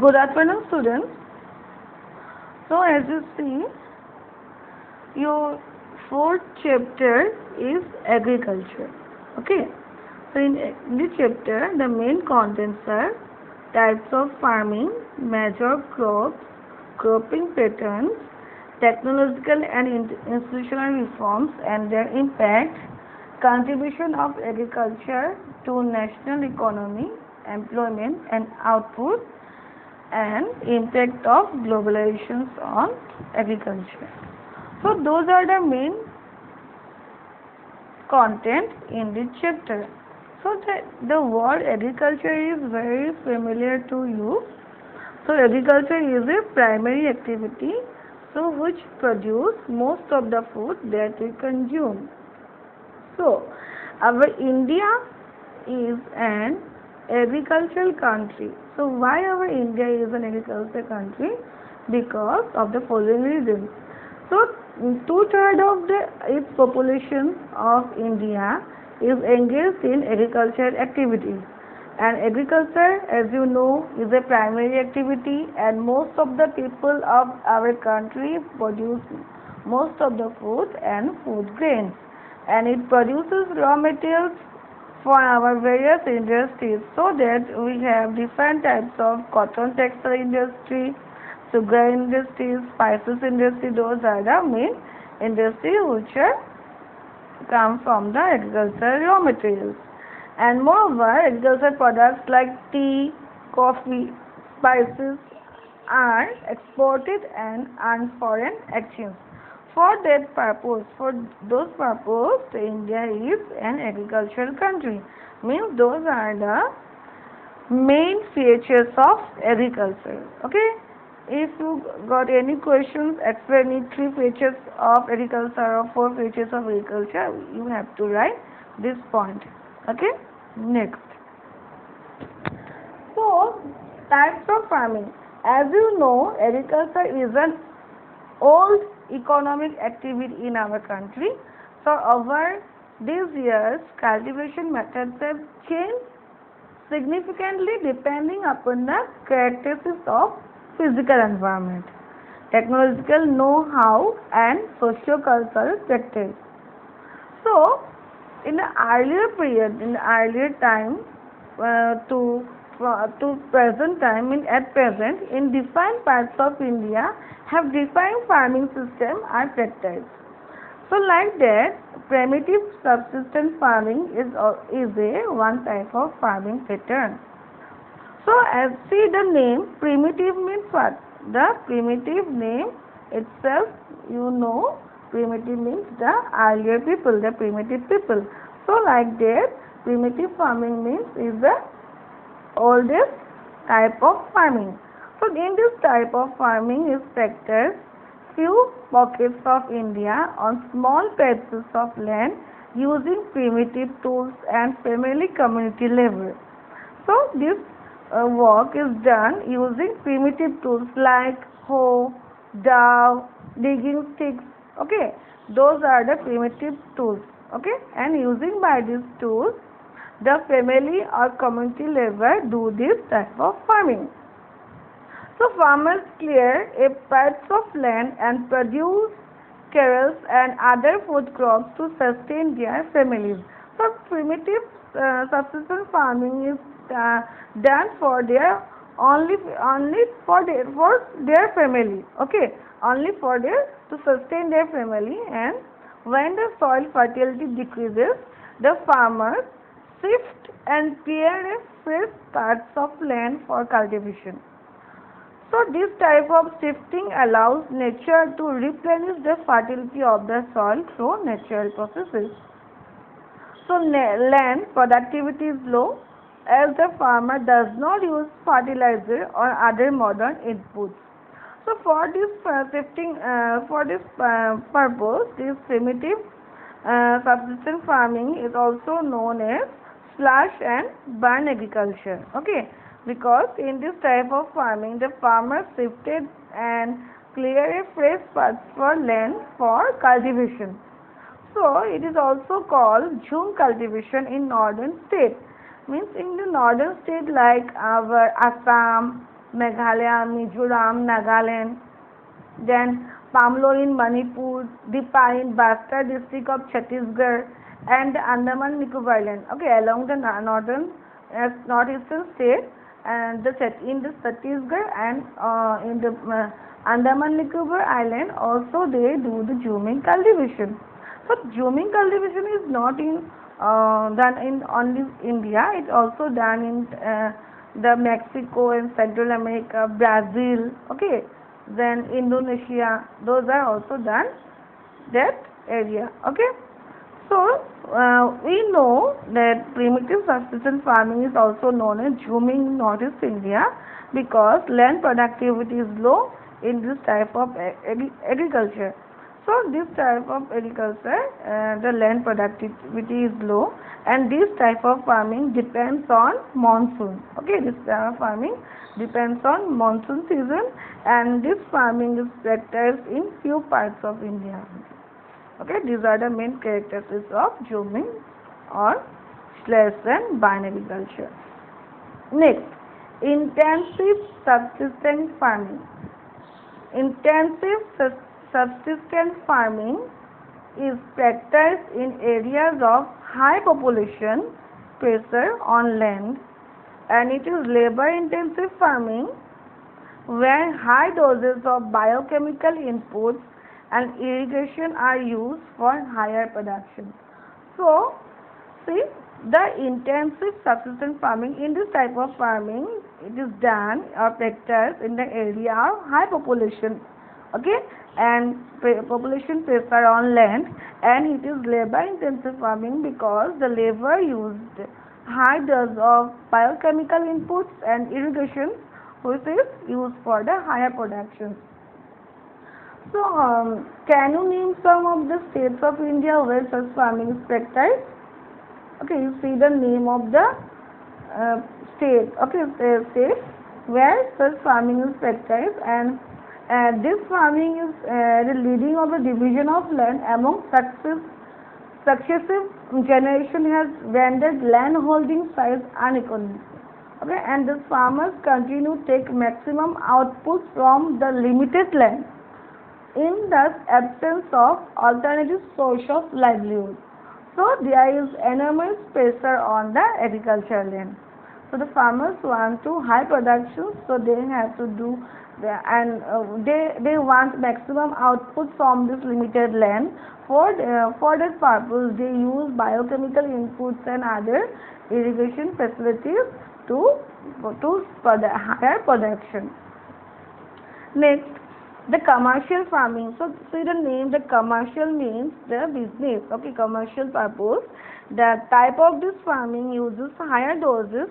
Good afternoon, students. So, as you see, your fourth chapter is agriculture. Okay. So, in this chapter, the main contents are types of farming, major crops, cropping patterns, technological and institutional reforms and their impact, contribution of agriculture to national economy, employment and output, and impact of globalization on agriculture. So those are the main content in this chapter. So the word agriculture is very familiar to you. So agriculture is a primary activity so which produce most of the food that we consume. So our India is an agricultural country. So why our India is an agricultural country? Because of the following reasons. So two-thirds of its population of India is engaged in agricultural activities. And agriculture, as you know, is a primary activity, and most of the people of our country produce most of the food and food grains, and it produces raw materials for our various industries, so that we have different types of cotton textile industry, sugar industry, spices industry. Those are the main industries which are come from the agricultural raw materials. And moreover, agricultural products like tea, coffee, spices are exported and earn foreign exchange. For that purpose, for those purpose, India is an agricultural country. Means those are the main features of agriculture. Okay. If you got any questions, explain three features of agriculture or four features of agriculture, you have to write this point. Okay. Next. So, types of farming. As you know, agriculture is an old economic activity in our country. So, over these years, cultivation methods have changed significantly depending upon the characteristics of physical environment, technological know-how and socio-cultural practice. So, in the earlier period, in the earlier time to present time, at present, in different parts of India have different farming system are practiced. So, like that, primitive subsistence farming is a one type of farming pattern. So, as see the name, primitive means what? The primitive name itself, you know, primitive means the earlier people, the primitive people. So, like that, primitive farming means is the oldest type of farming. So, in this type of farming is practiced few pockets of India on small patches of land using primitive tools and family community labor. So, this work is done using primitive tools like hoe, dove, digging sticks. Okay, those are the primitive tools. Okay, and using by these tools, the family or community labor do this type of farming. So farmers clear a patch of land and produce cereals and other food crops to sustain their families. So primitive subsistence farming is done for their only for their family. Okay, only for their to sustain their family. And when the soil fertility decreases, the farmers shift and clear a fresh parts of land for cultivation. So this type of shifting allows nature to replenish the fertility of the soil through natural processes. So land productivity is low as the farmer does not use fertilizer or other modern inputs. So for this shifting, for this purpose, this primitive subsistence farming is also known as slash and burn agriculture. Okay, because in this type of farming, the farmer shifted and clear a fresh patch for land for cultivation. So it is also called jhum cultivation in northern state. Means in the northern state like our Assam, Meghalaya, Mizoram, Nagaland. Then Pamlo in Manipur, Dipa in Bastar district of Chhattisgarh, and the Andaman Nicobar Island. Okay, along the northern northeastern state, and in the Chhattisgarh and in the Andaman Nicobar Island also they do the Juming cultivation. So Juming cultivation is not done in only India; it also done in the Mexico and Central America, Brazil. Okay, then Indonesia. Those are also done that area. Okay. So we know that primitive subsistence farming is also known as Juming in Northeast India because land productivity is low in this type of agriculture. So this type of agriculture, the land productivity is low, and this type of farming depends on monsoon. Okay, this type of farming depends on monsoon season, and this farming is practiced in few parts of India. Okay, these are the main characteristics of Juming or /and vine agriculture. Next, intensive subsistence farming. Intensive subsistence farming is practiced in areas of high population pressure on land, and it is labor intensive farming where high doses of biochemical inputs and irrigation are used for higher production. So, see, the intensive subsistence farming, in this type of farming, it is done or practiced in the area of high population, okay, and population pressure on land, and it is labor intensive farming because the labor used high dose of biochemical inputs and irrigation which is used for the higher production. So, can you name some of the states of India where such farming is practiced? Okay, you see the name of the state. Okay, state where such farming is practiced, and this farming is the leading of the division of land among successive generation has rendered land holding size uneconomic. Okay, and the farmers continue to take maximum output from the limited land in the absence of alternative source of livelihood. So there is enormous pressure on the agricultural land. So the farmers want to high production, so they have to do they want maximum output from this limited land. For that purpose, they use biochemical inputs and other irrigation facilities to higher production. Next, the commercial farming. So see the name, the commercial means the business. Okay, commercial purpose. The type of this farming uses higher doses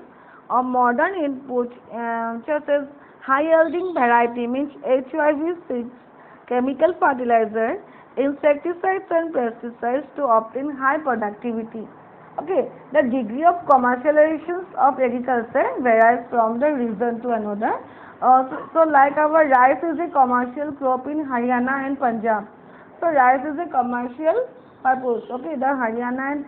of modern inputs such as high yielding variety means HIV seeds, chemical fertilizer, insecticides and pesticides to obtain high productivity. Okay, the degree of commercialization of agriculture varies from the region to another. So like our rice is a commercial crop in Haryana and Punjab. So rice is a commercial purpose. Okay, the Haryana and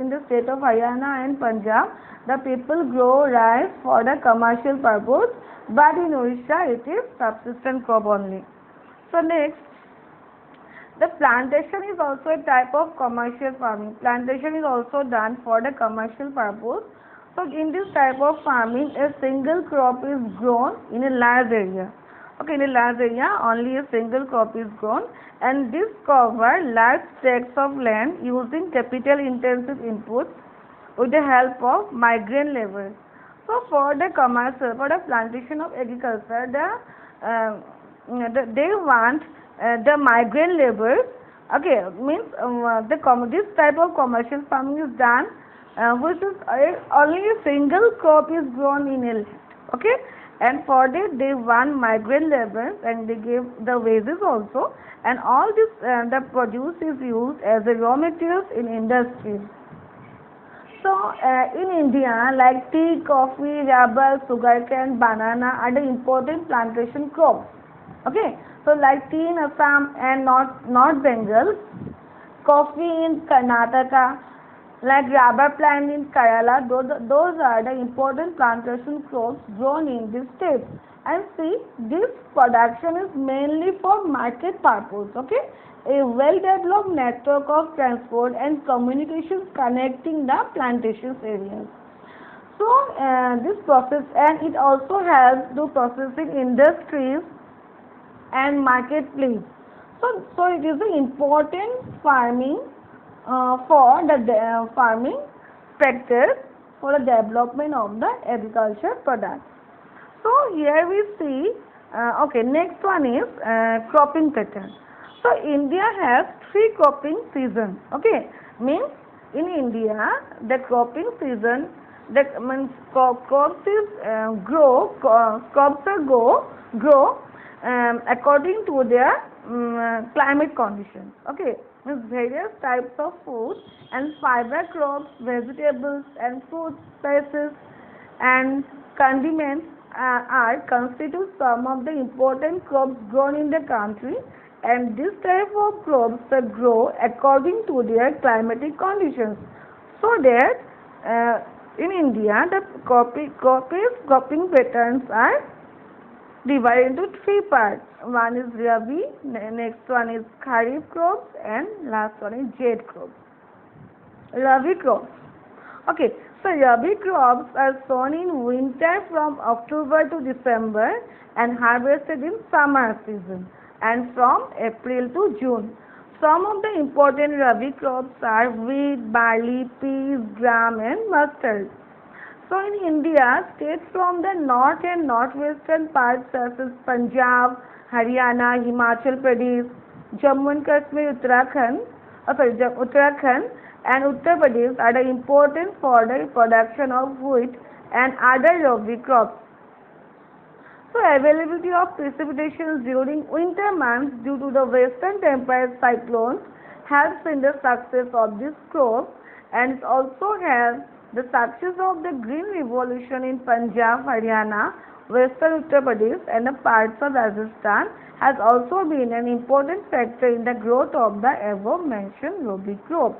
in the state of Haryana and Punjab, the people grow rice for the commercial purpose, but in Orissa it is subsistence crop only. So next, the plantation is also a type of commercial farming. Plantation is also done for the commercial purpose. So in this type of farming, a single crop is grown in a large area. Okay, in a large area, only a single crop is grown, and this cover large tracts of land using capital intensive inputs with the help of migrant laborers. So for the commercial, for the plantation of agriculture, they want the migrant laborers. Okay, means this type of commercial farming is done which is only a single crop is grown in a land. Okay, and for that they want migrant laborers and they give the wages also, and all this the produce is used as a raw materials in industries. So in India, like tea, coffee, rubber, sugarcane, banana are the important plantation crops. Okay, so like tea in Assam and North Bengal, coffee in Karnataka, like rubber plant in Kerala, those are the important plantation crops grown in this state. And see, this production is mainly for market purpose. Okay, a well-developed network of transport and communications connecting the plantations areas. So this process, and it also helps to processing industries and marketplace. So it is an important farming for the farming practice for the development of the agriculture products. So here we see, okay, next one is cropping pattern. So India has three cropping seasons. Okay, means in India the cropping season, that means crops is crops are grow according to their climate conditions. Okay, means various types of food and fiber crops, vegetables and fruit spices and condiments are constitute some of the important crops grown in the country, and this type of crops grow according to their climatic conditions. So that in India the cropping patterns are divided into three parts. One is Rabi, next one is Kharif crops, and last one is Zaid crops. Rabi crops. Okay, so Rabi crops are sown in winter from October to December and harvested in summer season and from April to June. Some of the important Rabi crops are wheat, barley, peas, gram and mustard. So in India, states from the north and northwestern parts such as Punjab, Haryana, Himachal Pradesh, Jammu and Kashmir, Uttarakhand and Uttar Pradesh are the important for the production of wheat and other Rabi crops. So availability of precipitations during winter months due to the western temperate cyclones helps in the success of this crop, and it also helps the success of the Green Revolution in Punjab, Haryana, Western Uttar Pradesh and the parts of Rajasthan has also been an important factor in the growth of the above mentioned Rabi crops.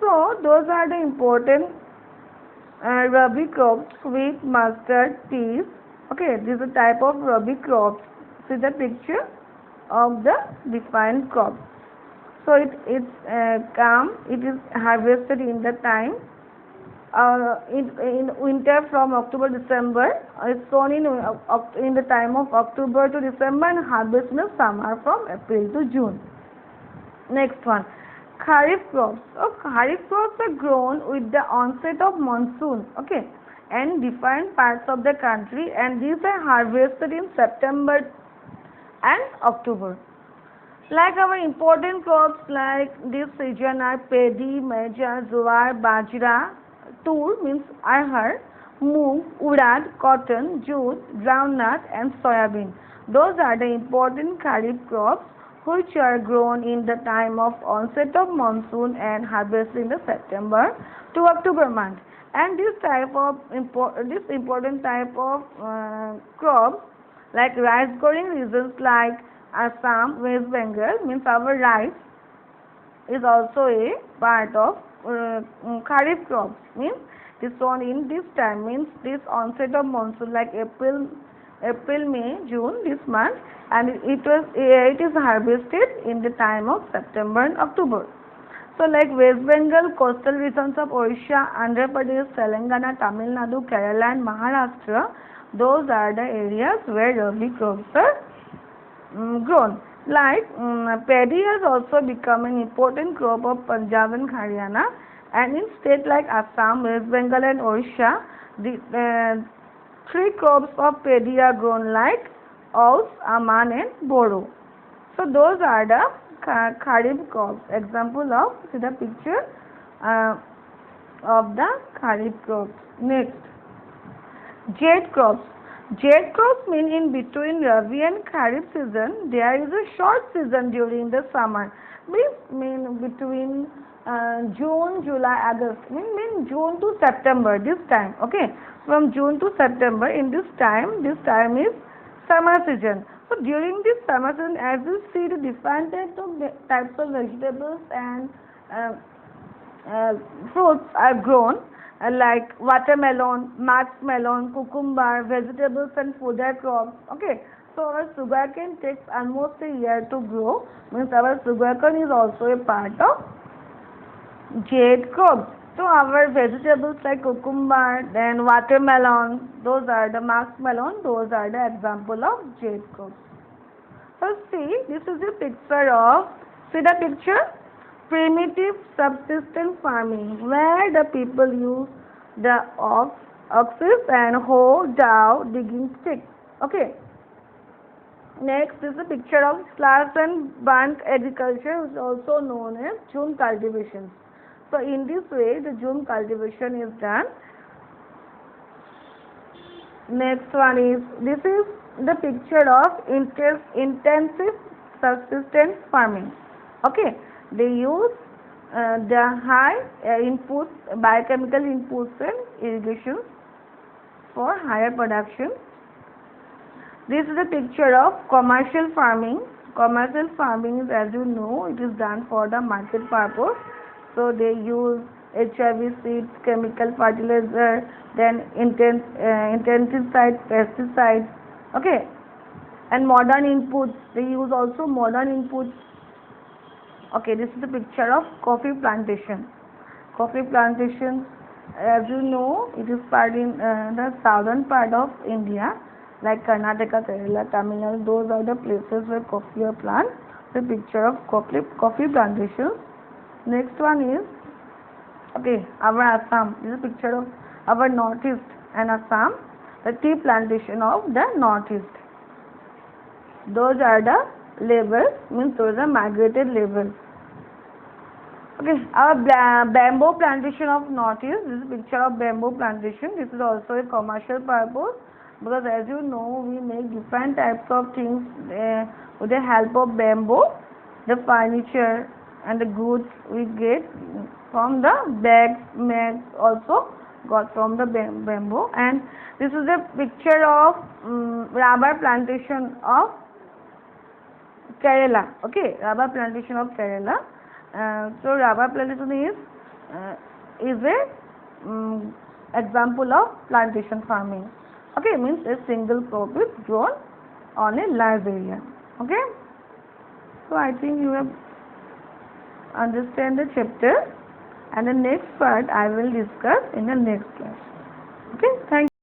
So those are the important Rabi crops: wheat, mustard, peas. Okay, this is a type of Rabi crops. See the picture of the defined crops. So it is harvested in the time in winter from October December. It's sown in the time of October to December and harvested in the summer from April to June. Next one, Kharif crops. So Kharif crops are grown with the onset of monsoon. Okay, and different parts of the country, and these are harvested in September and October. Like our important crops like this season are paddy, meja, jowar, bajra, tur means arhar, moong, urad, cotton, jute, groundnut and soybean. Those are the important kharif crops which are grown in the time of onset of monsoon and harvested in the September to October month. And this important type of crops like rice growing regions like Assam, West Bengal means our rice is also a part of Kharif crops, means it is sown in this time, means this onset of monsoon like April, May, June, this month, and it is harvested in the time of September and October. So like West Bengal, coastal regions of Odisha, Andhra Pradesh, Telangana, Tamil Nadu, Kerala and Maharashtra, those are the areas where Rabi crops are grown. Like paddy has also become an important crop of Punjab and Haryana, and in states like Assam, West Bengal and Odisha, the three crops of paddy are grown like Aus, Aman and Boro. So those are the Kharif crops. Example of, see the picture of the Kharif crops. Next, Zaid crops. Zaid crops mean in between Rabi and Kharif season there is a short season during the summer. Mean between June, July, August. Mean June to September. This time, okay, from June to September. In this time is summer season. So during this summer season, as you see, the different types of vegetables and fruits are grown. like watermelon, max melon, cucumber, vegetables and fodder crops. Okay, so our sugarcane takes almost a year to grow. Means our sugarcane is also a part of jade crops. So our vegetables like cucumber, then watermelon, those are the max melon, those are the example of jade crops. So see, this is a picture of, see the picture? Primitive subsistence farming, where the people use the oxes and hoe, dhow, digging sticks. Okay. Next is a picture of slash and burn agriculture, which is also known as June cultivation. So in this way, the June cultivation is done. Next one is, this is the picture of intensive subsistence farming. Okay, they use the high inputs, biochemical inputs and irrigation for higher production. This is a picture of commercial farming. Commercial farming is, as you know, it is done for the market purpose. So they use HIV seeds, chemical fertilizer, then intensified pesticides. Okay, and modern inputs. They use also modern inputs. Okay, this is the picture of coffee plantation. Coffee plantations, as you know, it is part in the southern part of India, like Karnataka, Kerala, Tamil Nadu. Those are the places where coffee are planted. The picture of coffee plantations. Next one is, okay, our Assam. This is a picture of our northeast and Assam, the tea plantation of the northeast. Those are the laborers, means those are migrated laborers. Okay, our bamboo plantation of northeast. This is a picture of bamboo plantation. This is also a commercial purpose, because as you know, we make different types of things with the help of bamboo. The furniture and the goods we get from the bags, mats also got from the bamboo. And this is a picture of rubber plantation of Kerala. Okay, rubber plantation of Kerala. So rubber plantation is a example of plantation farming. Okay, means a single crop is grown on a large area. Okay, so I think you have understand the chapter, and the next part I will discuss in the next class. Okay, thank you.